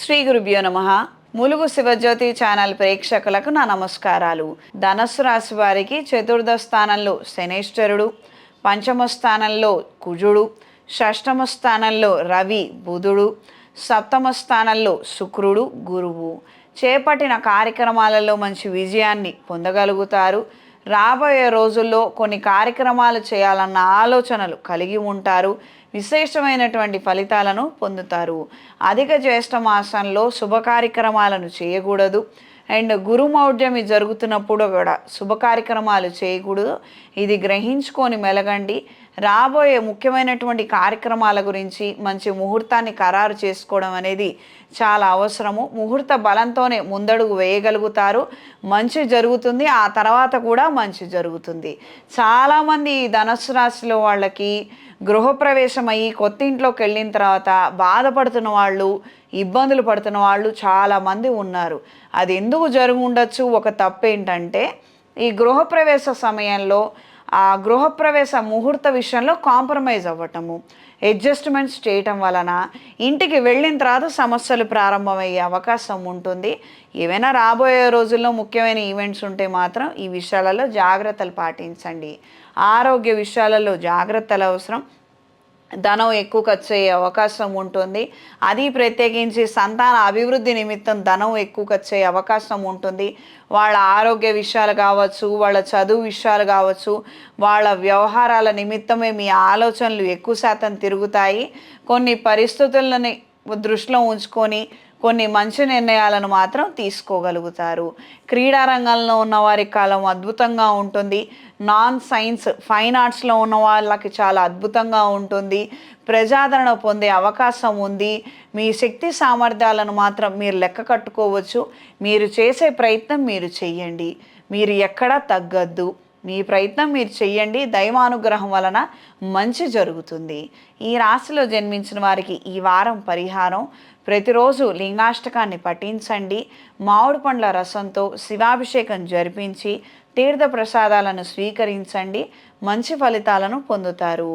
శ్రీ గురుభ్యో నమః. ములుగు శివజ్యోతి ఛానల్ ప్రేక్షకులకు నా నమస్కారాలు. ధనస్సు రాశి వారికి చతుర్థ స్థానంలో శనేశ్వరుడు, పంచమ స్థానంలో కుజుడు, షష్టమ స్థానంలో రవి బుధుడు, సప్తమ స్థానంలో శుక్రుడు గురువు. చేపట్టిన కార్యక్రమాలలో మంచి విజయాన్ని పొందగలుగుతారు. రాబోయే రోజుల్లో కొన్ని కార్యక్రమాలు చేయాలన్న ఆలోచనలు కలిగి ఉంటారు. విశేషమైనటువంటి ఫలితాలను పొందుతారు. అధిక జ్యేష్ఠ మాసంలో శుభ కార్యక్రమాలను చేయకూడదు. అండ్ గురుమౌఢ్యం జరుగుతున్నప్పుడు కూడా శుభ కార్యక్రమాలు చేయకూడదు. ఇది గ్రహించుకొని మెలగండి. రాబోయే ముఖ్యమైనటువంటి కార్యక్రమాల గురించి మంచి ముహూర్తాన్ని ఖరారు చేసుకోవడం అనేది చాలా అవసరము. ముహూర్త బలంతోనే ముందడుగు వేయగలుగుతారు. మంచి జరుగుతుంది, ఆ తర్వాత కూడా మంచి జరుగుతుంది. చాలామంది ఈ ధనుస్సు రాశిలో వాళ్ళకి గృహప్రవేశం అయ్యి కొత్త ఇంట్లోకి వెళ్ళిన తర్వాత బాధపడుతున్న వాళ్ళు, ఇబ్బందులు పడుతున్న వాళ్ళు చాలామంది ఉన్నారు. అది ఎందుకు జరిగి ఉండొచ్చు? ఒక తప్పు ఏంటంటే ఈ గృహప్రవేశ సమయంలో ఆ గృహప్రవేశ ముహూర్త విషయంలో కాంప్రమైజ్ అవ్వటము, అడ్జస్ట్మెంట్స్ చేయటం వలన ఇంటికి వెళ్ళిన తర్వాత సమస్యలు ప్రారంభమయ్యే అవకాశం ఉంటుంది. ఏవైనా రాబోయే రోజుల్లో ముఖ్యమైన ఈవెంట్స్ ఉంటే మాత్రం ఈ విషయాలలో జాగ్రత్తలు పాటించండి. ఆరోగ్య విషయాలలో జాగ్రత్తలు అవసరం. ధనం ఎక్కువ ఖర్చు అయ్యే అవకాశం ఉంటుంది. అది ప్రత్యేకించి సంతాన అభివృద్ధి నిమిత్తం ధనం ఎక్కువ ఖర్చు అయ్యే అవకాశం ఉంటుంది. వాళ్ళ ఆరోగ్య విషయాలు కావచ్చు, వాళ్ళ చదువు విషయాలు కావచ్చు, వాళ్ళ వ్యవహారాల నిమిత్తమే మీ ఆలోచనలు ఎక్కువ శాతం తిరుగుతాయి. కొన్ని పరిస్థితులని దృష్టిలో ఉంచుకొని కొన్ని మంచి నిర్ణయాలను మాత్రం తీసుకోగలుగుతారు. క్రీడా రంగంలో ఉన్న వారి కాలం అద్భుతంగా ఉంటుంది. నాన్ సైన్స్ ఫైన్ ఆర్ట్స్లో ఉన్న వాళ్ళకి చాలా అద్భుతంగా ఉంటుంది. ప్రజాదరణ పొందే అవకాశం ఉంది. మీ శక్తి సామర్థ్యాలను మాత్రం మీరు లెక్క కట్టుకోవచ్చు. మీరు చేసే ప్రయత్నం మీరు చెయ్యండి. మీరు ఎక్కడా తగ్గద్దు. మీ ప్రయత్నం మీరు చెయ్యండి. దైవానుగ్రహం వలన మంచి జరుగుతుంది. ఈ రాశిలో జన్మించిన వారికి ఈ వారం పరిహారం: ప్రతిరోజు లింగాష్టకాన్ని పఠించండి. మామిడి పండ్ల రసంతో శివాభిషేకం జరిపించి తీర్థ ప్రసాదాలను స్వీకరించండి. మంచి ఫలితాలను పొందుతారు.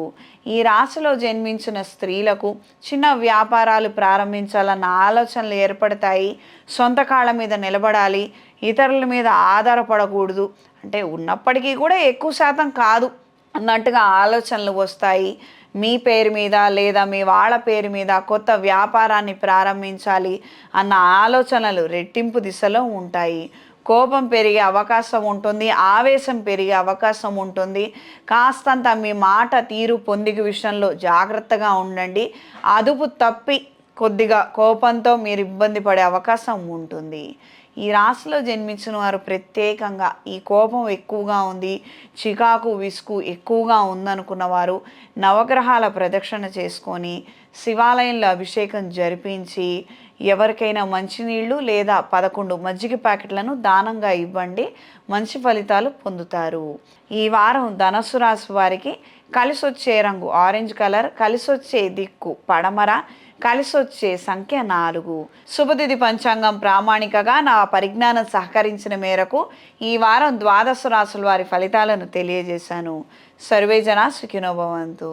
ఈ రాశిలో జన్మించిన స్త్రీలకు చిన్న వ్యాపారాలు ప్రారంభించాలన్న ఆలోచనలు ఏర్పడతాయి. సొంత కాళ్ళ మీద నిలబడాలి, ఇతరుల మీద ఆధారపడకూడదు, అంటే ఉన్నప్పటికీ కూడా ఎక్కువ శాతం కాదు అన్నట్టుగా ఆలోచనలు వస్తాయి. మీ పేరు మీద లేదా మీ వాళ్ళ పేరు మీద కొత్త వ్యాపారాన్ని ప్రారంభించాలి అన్న ఆలోచనలు రెట్టింపు దిశలో ఉంటాయి. కోపం పెరిగే అవకాశం ఉంటుంది. ఆవేశం పెరిగే అవకాశం ఉంటుంది. కాస్తంత మీ మాట తీరు పొందిక విషయంలో జాగ్రత్తగా ఉండండి. అదుపు తప్పి కొద్దిగా కోపంతో మీరు ఇబ్బంది పడే అవకాశం ఉంటుంది. ఈ రాశిలో జన్మించిన వారు ప్రత్యేకంగా ఈ కోపం ఎక్కువగా ఉంది, చికాకు విసుగు ఎక్కువగా ఉందనుకున్న వారు నవగ్రహాల ప్రదక్షిణ చేసుకొని శివాలయంలో అభిషేకం జరిపించి ఎవరికైనా మంచినీళ్ళు లేదా 11 మజ్జిగ ప్యాకెట్లను దానంగా ఇవ్వండి. మంచి ఫలితాలు పొందుతారు. ఈ వారం ధనుస్సు రాశి వారికి కలిసొచ్చే రంగు ఆరెంజ్ కలర్, కలిసొచ్చే దిక్కు పడమర, కలిసొచ్చే సంఖ్య 4. శుభతిథి పంచాంగం ప్రామాణికగా నా పరిజ్ఞానం సహకరించిన మేరకు ఈ వారం ద్వాదశ రాశుల వారి ఫలితాలను తెలియజేశాను. సర్వే జనా సుఖినో భవంతు.